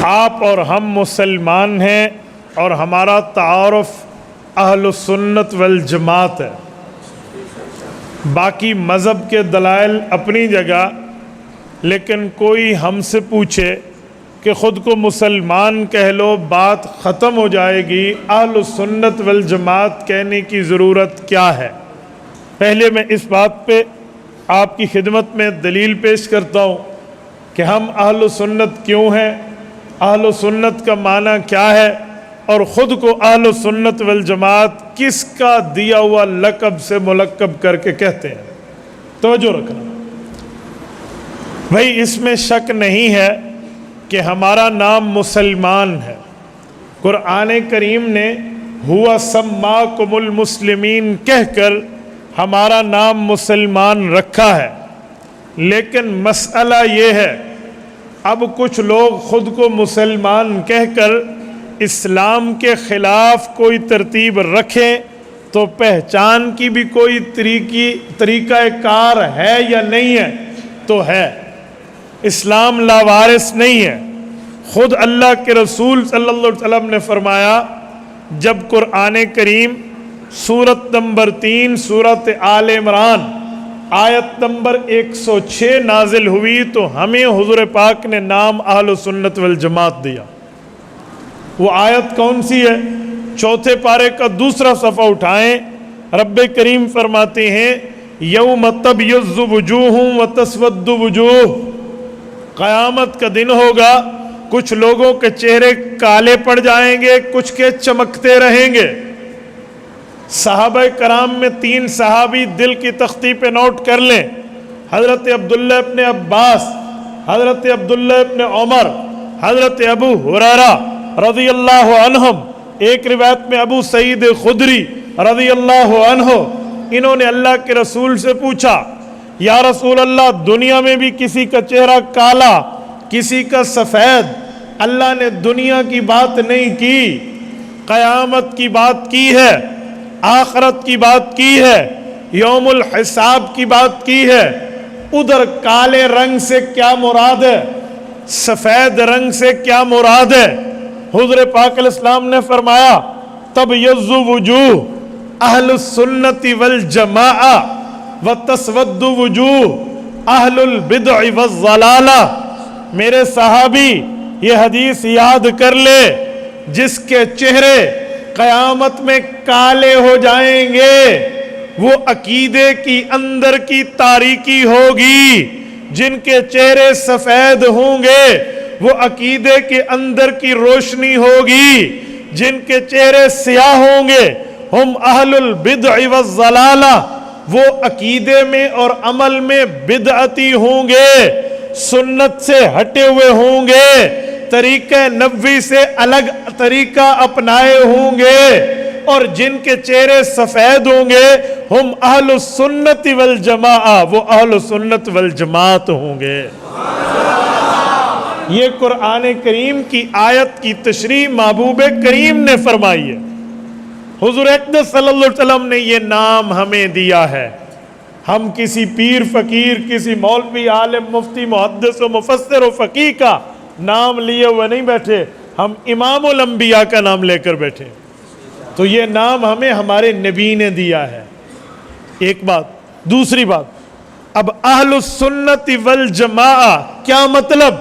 آپ اور ہم مسلمان ہیں اور ہمارا تعارف اہل سنت والجماعت ہے۔ باقی مذہب کے دلائل اپنی جگہ، لیکن کوئی ہم سے پوچھے کہ خود کو مسلمان کہہ لو، بات ختم ہو جائے گی، اہل سنت والجماعت کہنے کی ضرورت کیا ہے؟ پہلے میں اس بات پہ آپ کی خدمت میں دلیل پیش کرتا ہوں کہ ہم اہل سنت کیوں ہیں، اہل سنت کا معنی کیا ہے، اور خود کو اہل سنت والجماعت کس کا دیا ہوا لقب سے ملقب کر کے کہتے ہیں۔ توجہ رکھنا بھائی، اس میں شک نہیں ہے کہ ہمارا نام مسلمان ہے۔ قرآن کریم نے ہوا سماکم المسلمین کہہ کر ہمارا نام مسلمان رکھا ہے، لیکن مسئلہ یہ ہے اب کچھ لوگ خود کو مسلمان کہہ کر اسلام کے خلاف کوئی ترتیب رکھیں تو پہچان کی بھی کوئی طریقہ کار ہے یا نہیں ہے؟ تو ہے۔ اسلام لاوارث نہیں ہے۔ خود اللہ کے رسول صلی اللہ علیہ وسلم نے فرمایا، جب قرآن کریم سورت نمبر 3 سورت آل عمران آیت نمبر 106 نازل ہوئی تو ہمیں حضور پاک نے نام اہل سنت والجماعت دیا۔ وہ آیت کون سی ہے؟ چوتھے پارے کا دوسرا صفحہ اٹھائیں، رب کریم فرماتے ہیں یوم تبیض وجوہ وتسود وجوہ، قیامت کا دن ہوگا، کچھ لوگوں کے چہرے کالے پڑ جائیں گے، کچھ کے چمکتے رہیں گے۔ صحابہ کرام میں 3 صحابی دل کی تختی پہ نوٹ کر لیں، حضرت عبداللہ ابن عباس، حضرت عبداللہ ابن عمر، حضرت ابو ہریرہ رضی اللہ عنہم، ایک روایت میں ابو سعید خدری رضی اللہ عنہ۔ انہوں نے اللہ کے رسول سے پوچھا، یا رسول اللہ، دنیا میں بھی کسی کا چہرہ کالا، کسی کا سفید، اللہ نے دنیا کی بات نہیں کی، قیامت کی بات کی ہے، آخرت کی بات کی ہے، یوم الحساب کی بات کی ہے۔ ادھر کالے رنگ سے کیا مراد ہے، سفید رنگ سے کیا مراد ہے؟ حضور پاک علیہ السلام نے فرمایا تبیض وجوہ اہل السنت والجماعہ وتسود وجوہ اہل البدع والضلالہ۔ میرے صحابی یہ حدیث یاد کر لے، جس کے چہرے قیامت میں کالے ہو جائیں گے وہ عقیدے کی اندر کی تاریکی ہوگی، جن کے چہرے سفید ہوں گے وہ عقیدے کے اندر کی روشنی ہوگی، جن کے چہرے سیاہ ہوں گے ہم اہل البدع والضلالہ، وہ عقیدے میں اور عمل میں بدعتی ہوں گے، سنت سے ہٹے ہوئے ہوں گے، طریقہ نبوی سے الگ طریقہ اپنائے ہوں گے، اور جن کے چہرے سفید ہوں گے ہم اہل السنت والجماعہ، وہ اہل سنت والجماعت ہوں گے۔ یہ قرآن کریم کی آیت کی تشریح محبوب کریم نے فرمائی ہے۔ حضور اقدس صلی اللہ علیہ وسلم نے یہ نام ہمیں دیا ہے۔ ہم کسی پیر فقیر، کسی مولوی، عالم، مفتی، محدث و مفسر و فقیہ کا نام لیے ہوئے نہیں بیٹھے، ہم امام الانبیاء کا نام لے کر بیٹھے۔ تو یہ نام ہمیں ہمارے نبی نے دیا ہے، ایک بات۔ دوسری بات، اب اہل السنت والجماعہ کیا مطلب؟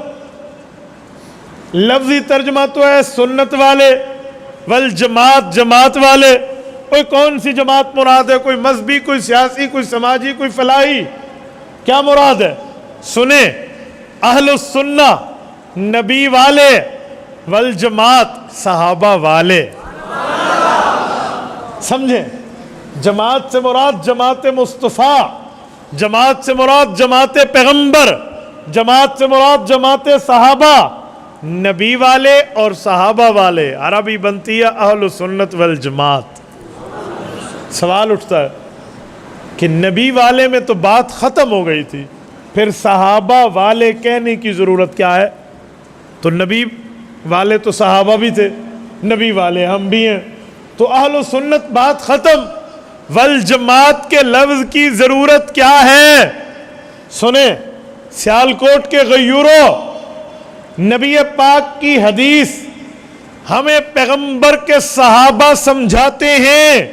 لفظی ترجمہ تو ہے سنت والے، والجماعت جماعت والے۔ کوئی کون سی جماعت مراد ہے؟ کوئی مذہبی، کوئی سیاسی، کوئی سماجی، کوئی فلاحی؟ کیا مراد ہے؟ سنیں، اہل السنہ نبی والے، والجماعت صحابہ والے۔ سمجھیں، جماعت سے مراد جماعت مصطفیٰ، جماعت سے مراد جماعت پیغمبر، جماعت سے مراد جماعت صحابہ، نبی والے اور صحابہ والے۔ عربی بنتی ہے اہل سنت والجماعت۔ سوال اٹھتا ہے کہ نبی والے میں تو بات ختم ہو گئی تھی، پھر صحابہ والے کہنے کی ضرورت کیا ہے؟ تو نبی والے تو صحابہ بھی تھے، نبی والے ہم بھی ہیں، تو اہل سنت بات ختم۔ والجماعت کے لفظ کی ضرورت کیا ہے؟ سنیں، سیالکوٹ کے غیوروں، نبی پاک کی حدیث ہمیں پیغمبر کے صحابہ سمجھاتے ہیں،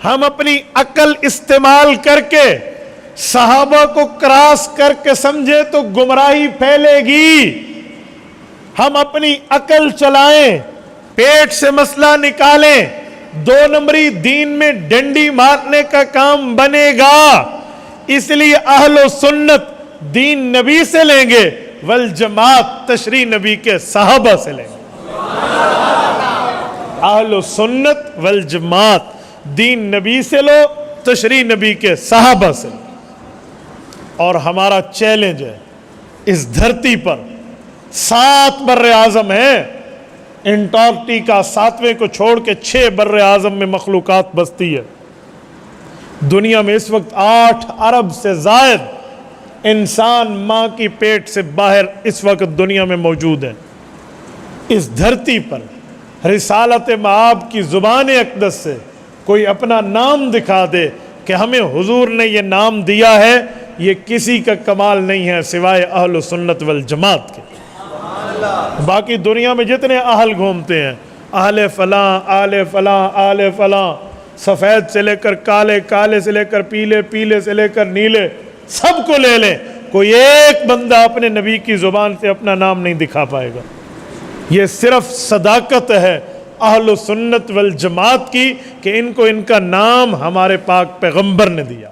ہم اپنی عقل استعمال کر کے صحابہ کو کراس کر کے سمجھے تو گمراہی پھیلے گی۔ ہم اپنی عقل چلائیں، پیٹ سے مسئلہ نکالیں، 2 نمبری دین میں ڈنڈی مارنے کا کام بنے گا۔ اس لیے اہل و سنت دین نبی سے لیں گے، والجماعت تشریح نبی کے صحابہ سے لیں گے۔ اہل و سنت والجماعت دین نبی سے لو، تشریح نبی کے صحابہ سے لو۔ اور ہمارا چیلنج ہے، اس دھرتی پر 7 بر اعظم ہیں، انٹارکٹیکا 7ویں کو چھوڑ کے 6 بر اعظم میں مخلوقات بستی ہے۔ دنیا میں اس وقت 8 ارب سے زائد انسان ماں کی پیٹ سے باہر اس وقت دنیا میں موجود ہیں۔ اس دھرتی پر رسالت مآب کی زبان اقدس سے کوئی اپنا نام دکھا دے کہ ہمیں حضور نے یہ نام دیا ہے، یہ کسی کا کمال نہیں ہے سوائے اہل سنت والجماعت کے۔ باقی دنیا میں جتنے اہل گھومتے ہیں، اہل فلاں آل فلاں آل فلاں، سفید سے لے کر کالے، کالے سے لے کر پیلے، پیلے سے لے کر نیلے، سب کو لے لیں، کوئی ایک بندہ اپنے نبی کی زبان سے اپنا نام نہیں دکھا پائے گا۔ یہ صرف صداقت ہے اہل سنت والجماعت کی کہ ان کو ان کا نام ہمارے پاک پیغمبر نے دیا۔